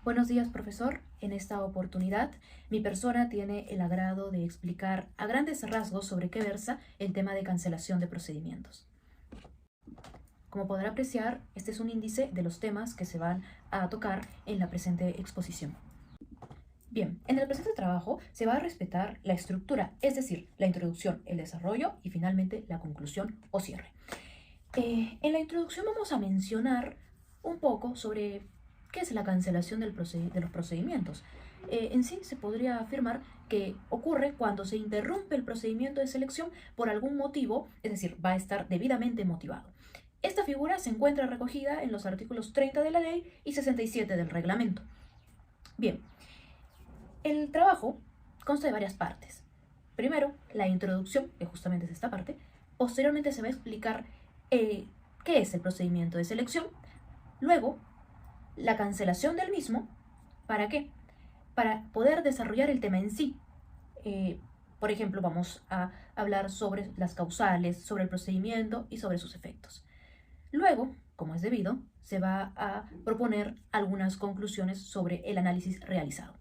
Buenos días, profesor. En esta oportunidad, mi persona tiene el agrado de explicar a grandes rasgos sobre qué versa el tema de cancelación de procedimientos. Como podrá apreciar, este es un índice de los temas que se van a tocar en la presente exposición. Bien, en el presente trabajo se va a respetar la estructura, es decir, la introducción, el desarrollo y finalmente la conclusión o cierre. En la introducción vamos a mencionar un poco sobre qué es la cancelación de los procedimientos. En sí se podría afirmar que ocurre cuando se interrumpe el procedimiento de selección por algún motivo, es decir, va a estar debidamente motivado. Esta figura se encuentra recogida en los artículos 30 de la ley y 67 del reglamento. Bien, el trabajo consta de varias partes. Primero, la introducción, que justamente es esta parte. Posteriormente se va a explicar qué es el procedimiento de selección. Luego, la cancelación del mismo. ¿Para qué? Para poder desarrollar el tema en sí. Por ejemplo, vamos a hablar sobre las causales, sobre el procedimiento y sobre sus efectos. Luego, como es debido, se va a proponer algunas conclusiones sobre el análisis realizado.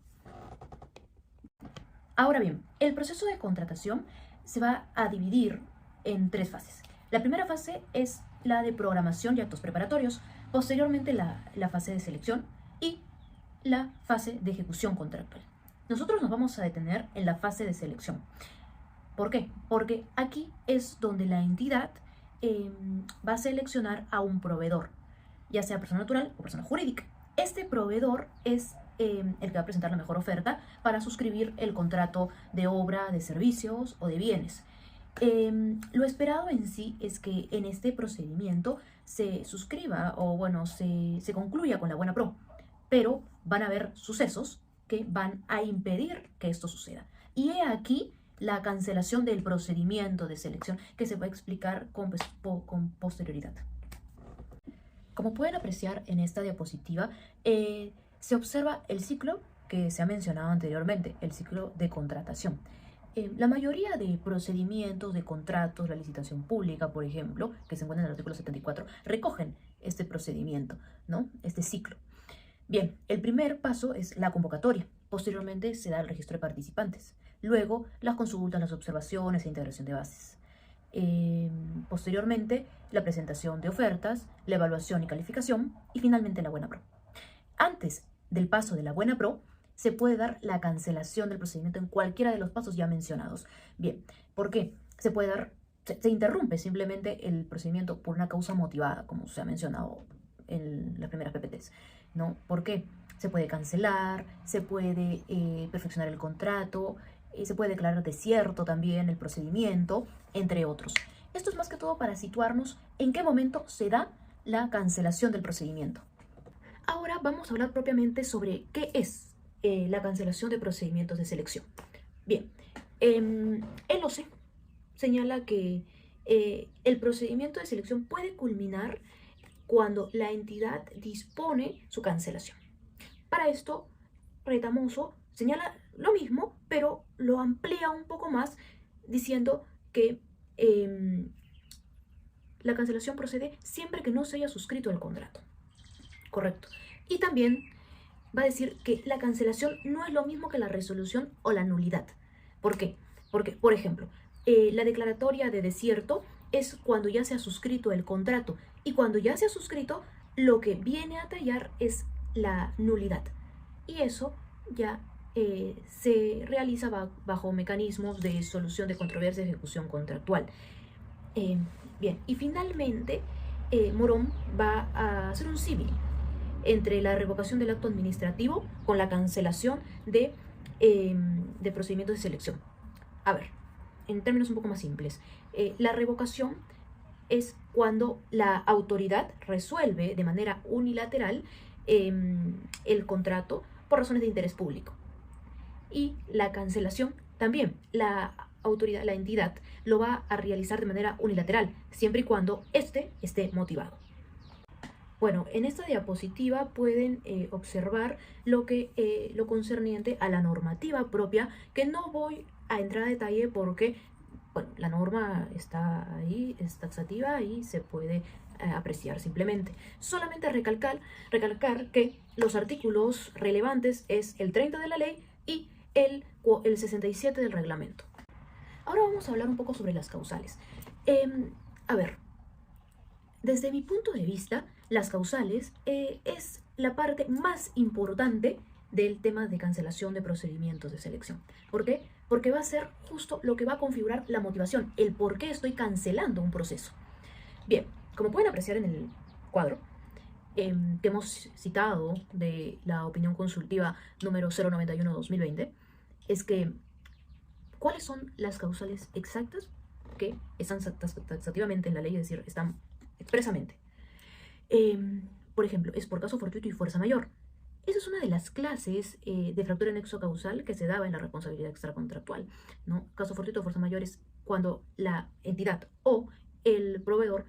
Ahora bien, el proceso de contratación se va a dividir en tres fases. La primera fase es la de programación y actos preparatorios, posteriormente la fase de selección y la fase de ejecución contractual. Nosotros nos vamos a detener en la fase de selección. ¿Por qué? Porque aquí es donde la entidad va a seleccionar a un proveedor, ya sea persona natural o persona jurídica. Este proveedor es el que va a presentar la mejor oferta para suscribir el contrato de obra, de servicios o de bienes. Lo esperado en sí es que en este procedimiento se suscriba o bueno, se concluya con la buena pro, pero van a haber sucesos que van a impedir que esto suceda. Y he aquí la cancelación del procedimiento de selección que se va a explicar con posterioridad. Como pueden apreciar en esta diapositiva, se observa el ciclo que se ha mencionado anteriormente, el ciclo de contratación. La mayoría de procedimientos de contratos, la licitación pública, por ejemplo, que se encuentra en el artículo 74, recogen este procedimiento, ¿no? Este ciclo. Bien, el primer paso es la convocatoria. Posteriormente se da el registro de participantes. Luego, las consultas, las observaciones e integración de bases. Posteriormente, la presentación de ofertas, la evaluación y calificación y finalmente la buena pro. Antes del paso de la buena pro, se puede dar la cancelación del procedimiento en cualquiera de los pasos ya mencionados. Bien, ¿por qué? Se interrumpe simplemente el procedimiento por una causa motivada, como se ha mencionado en las primeras PPTs, ¿no? ¿Por qué? Se puede cancelar, se puede perfeccionar el contrato, se puede declarar desierto también el procedimiento, entre otros. Esto es más que todo para situarnos en qué momento se da la cancelación del procedimiento. Ahora vamos a hablar propiamente sobre qué es la cancelación de procedimientos de selección. Bien, el OCE señala que el procedimiento de selección puede culminar cuando la entidad dispone su cancelación. Para esto, Retamoso señala lo mismo, pero lo amplía un poco más diciendo que la cancelación procede siempre que no se haya suscrito el contrato. Correcto. Y también va a decir que la cancelación no es lo mismo que la resolución o la nulidad. ¿Por qué? Porque, por ejemplo, la declaratoria de desierto es cuando ya se ha suscrito el contrato y cuando ya se ha suscrito, lo que viene a tallar es la nulidad. Y eso ya se realiza bajo mecanismos de solución de controversia y ejecución contractual. Bien, y finalmente Morón va a hacer un símil entre la revocación del acto administrativo con la cancelación de procedimientos de selección. A ver, en términos un poco más simples, la revocación es cuando la autoridad resuelve de manera unilateral el contrato por razones de interés público. Y la cancelación también, la autoridad, la entidad, lo va a realizar de manera unilateral, siempre y cuando éste esté motivado. Bueno, en esta diapositiva pueden observar lo concerniente a la normativa propia, que no voy a entrar a detalle porque, bueno, la norma está ahí, es taxativa y se puede apreciar simplemente. Solamente recalcar que los artículos relevantes es el 30 de la ley y el 67 del reglamento. Ahora vamos a hablar un poco sobre las causales. A ver, desde mi punto de vista, las causales es la parte más importante del tema de cancelación de procedimientos de selección. ¿Por qué? Porque va a ser justo lo que va a configurar la motivación, el por qué estoy cancelando un proceso. Bien, como pueden apreciar en el cuadro que hemos citado de la opinión consultiva número 091-2020, es que ¿cuáles son las causales exactas que están taxativamente en la ley? Es decir, están expresamente. Por ejemplo, es por caso fortuito y fuerza mayor. Esa es una de las clases de fractura nexo causal que se daba en la responsabilidad extracontractual, ¿no? Caso fortuito o fuerza mayor es cuando la entidad o el proveedor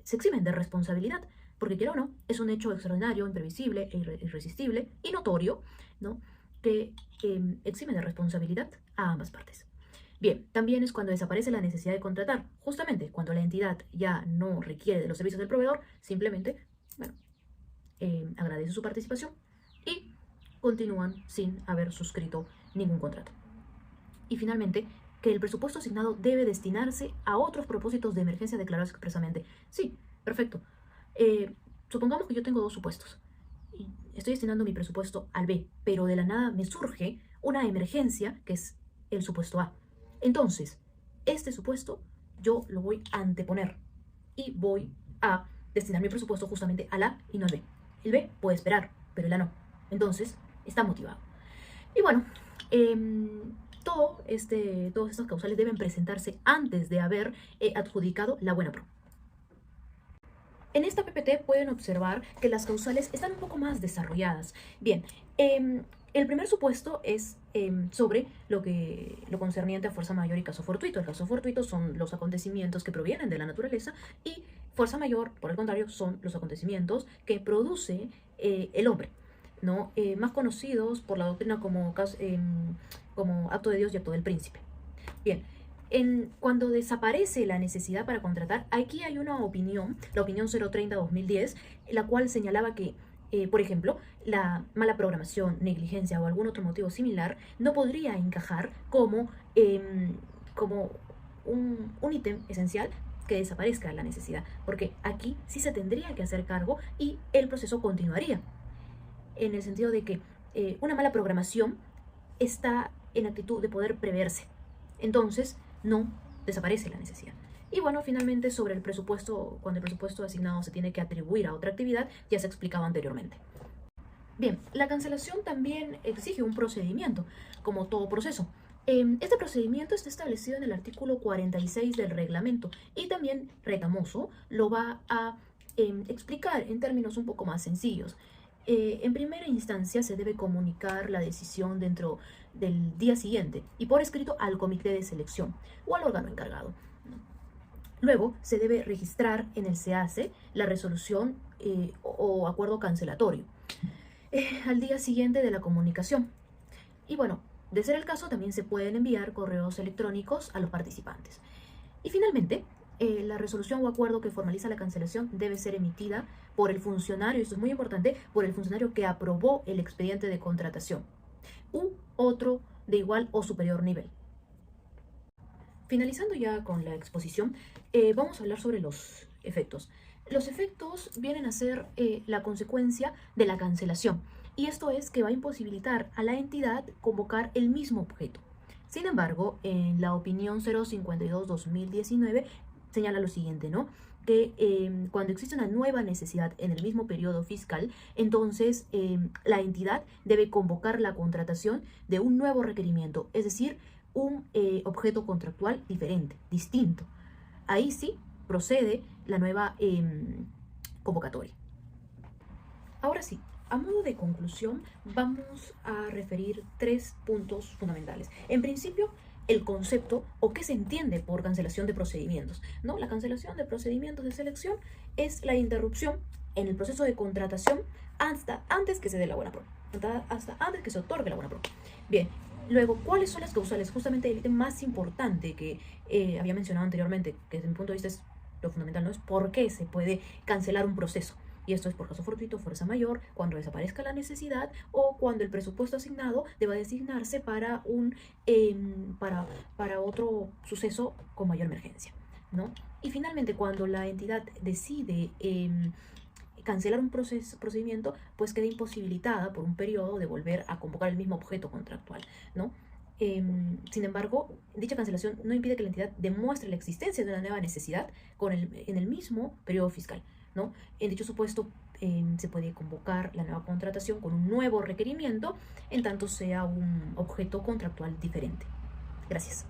se eximen de responsabilidad, porque quiera o no, es un hecho extraordinario, imprevisible, irresistible y notorio, ¿no? Que exime de responsabilidad a ambas partes. Bien, también es cuando desaparece la necesidad de contratar, justamente cuando la entidad ya no requiere de los servicios del proveedor, simplemente, bueno, agradece su participación y continúan sin haber suscrito ningún contrato. Y finalmente, que el presupuesto asignado debe destinarse a otros propósitos de emergencia declarados expresamente. Sí, perfecto. Supongamos que yo tengo dos supuestos. Y estoy destinando mi presupuesto al B, pero de la nada me surge una emergencia que es el supuesto A. Entonces, este supuesto yo lo voy a anteponer y voy a destinar mi presupuesto justamente al A y no al B. El B puede esperar, pero el A no. Entonces, está motivado. Y bueno, todas estas causales deben presentarse antes de haber adjudicado la buena pro. En esta PPT pueden observar que las causales están un poco más desarrolladas. Bien, el primer supuesto es sobre lo concerniente a fuerza mayor y caso fortuito. El caso fortuito son los acontecimientos que provienen de la naturaleza y fuerza mayor, por el contrario, son los acontecimientos que produce el hombre, ¿no? Más conocidos por la doctrina como acto de Dios y acto del príncipe. Bien, cuando desaparece la necesidad para contratar, aquí hay una opinión, la opinión 030-2010, la cual señalaba que, por ejemplo, la mala programación, negligencia o algún otro motivo similar no podría encajar como un ítem esencial que desaparezca la necesidad, porque aquí sí se tendría que hacer cargo y el proceso continuaría, en el sentido de que una mala programación está en actitud de poder preverse. Entonces, no desaparece la necesidad. Y bueno, finalmente sobre el presupuesto, cuando el presupuesto asignado se tiene que atribuir a otra actividad, ya se explicaba anteriormente. Bien, la cancelación también exige un procedimiento, como todo proceso. Este procedimiento está establecido en el artículo 46 del reglamento y también Retamoso lo va a explicar en términos un poco más sencillos. En primera instancia se debe comunicar la decisión dentro del día siguiente y por escrito al comité de selección o al órgano encargado. Luego se debe registrar en el SEACE la resolución o acuerdo cancelatorio al día siguiente de la comunicación. Y bueno, de ser el caso, también se pueden enviar correos electrónicos a los participantes. Y finalmente, la resolución o acuerdo que formaliza la cancelación debe ser emitida por el funcionario, esto es muy importante, por el funcionario que aprobó el expediente de contratación u otro de igual o superior nivel. Finalizando ya con la exposición, vamos a hablar sobre los efectos. Los efectos vienen a ser la consecuencia de la cancelación, y esto es que va a imposibilitar a la entidad convocar el mismo objeto. Sin embargo, en la opinión 052-2019 señala lo siguiente, ¿no? Que cuando existe una nueva necesidad en el mismo periodo fiscal, entonces la entidad debe convocar la contratación de un nuevo requerimiento, es decir, un objeto contractual diferente, distinto. Ahí sí procede la nueva convocatoria. Ahora sí, a modo de conclusión, vamos a referir 3 puntos fundamentales. En principio, el concepto o qué se entiende por cancelación de procedimientos, ¿no? La cancelación de procedimientos de selección es la interrupción en el proceso de contratación hasta antes que se dé la buena pro, hasta antes que se otorgue la buena pro. Bien, luego, ¿cuáles son las causales? Justamente el ítem más importante que había mencionado anteriormente, que desde mi punto de vista es Lo fundamental no es por qué se puede cancelar un proceso. Y esto es por caso fortuito, fuerza mayor, cuando desaparezca la necesidad o cuando el presupuesto asignado deba designarse para, para otro suceso con mayor emergencia, ¿no? Y finalmente, cuando la entidad decide cancelar un procedimiento, pues queda imposibilitada por un periodo de volver a convocar el mismo objeto contractual, ¿no? Sin embargo, dicha cancelación no impide que la entidad demuestre la existencia de una nueva necesidad en el mismo periodo fiscal, ¿no? En dicho supuesto, se puede convocar la nueva contratación con un nuevo requerimiento, en tanto sea un objeto contractual diferente. Gracias.